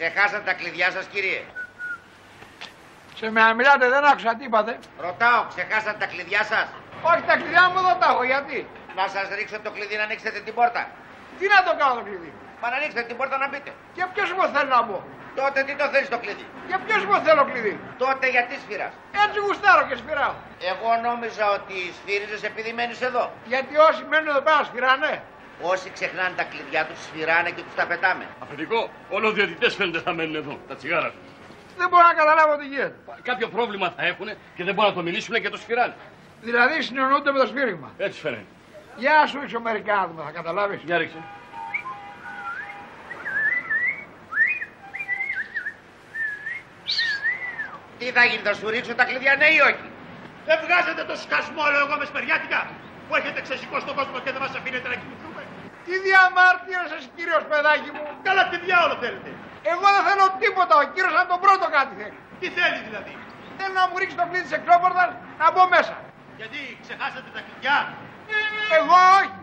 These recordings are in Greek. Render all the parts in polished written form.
Ξεχάσατε τα κλειδιά σας, κύριε. Σε με μιλάτε, δεν άκουσα τι είπατε. Ρωτάω, ξεχάσατε τα κλειδιά σας. Όχι, τα κλειδιά μου εδώ τα έχω, γιατί. Να σας ρίξω το κλειδί να ανοίξετε την πόρτα. Τι να το κάνω το κλειδί. Μα να ανοίξετε την πόρτα να μπείτε. Και ποιος μου θέλει να μπω. Τότε τι το θέλεις το κλειδί. Και ποιος μου θέλω κλειδί. Τότε γιατί σφυράς. Έτσι γουστάρω και σφυράω. Εγώ νόμιζα ότι σφύριζες επειδή μένεις εδώ. Γιατί όσοι μένουν εδώ πέρα σφυράνε. Όσοι ξεχνάνε τα κλειδιά τους σφυράνε και τους τα πετάμε. Αφεντικό, όλο οι διαιτητές φαίνεται θα μένουν εδώ, τα τσιγάρα τους. Δεν μπορώ να καταλάβω τι γίνεται. Κάποιο πρόβλημα θα έχουν και δεν μπορούν να το μιλήσουν και το σφυράνε. Δηλαδή συνεννοούνται με το σφύριγμα. Έτσι φαίνεται. Για να σου ρίξω μερικά άτομα, θα καταλάβεις. Για ρίξε. Τι θα γίνει, θα σου ρίξω τα κλειδιά, ναι ή όχι. Δεν βγάζετε το σκασμό, λέω εγώ, μεσπεριάτικα, που έχετε ξεσηκώσει τον κόσμο και δεν μας αφήνετε να κοιμηθούμε. Τι διαμάρτυρες εσύ, κύριος παιδάκι μου. Καλά, τι διάολο θέλετε. Εγώ δεν θέλω τίποτα, ο κύριος από τον πρώτο κάτι θέλει. Τι θέλει δηλαδή. Θέλω να μου ρίξει το κλειδί της εξώπορτας να μπω μέσα. Γιατί ξεχάσατε τα κλειδιά. Εγώ όχι.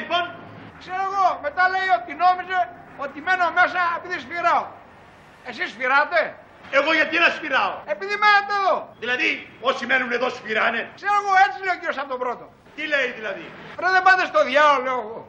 Λοιπόν. Ξέρω εγώ, μετά λέει ότι νόμιζε ότι μένω μέσα επειδή σφυράω. Εσείς σφυράτε. Εγώ γιατί να σφυράω. Επειδή μένετε εδώ. Δηλαδή, όσοι μένουν εδώ σφυράνε. Ξέρω εγώ, έτσι λέει ο κύριος από τον πρώτο. Τι λέει δηλαδή. Ρε δεν πάτε στο διάολο, λέω εγώ.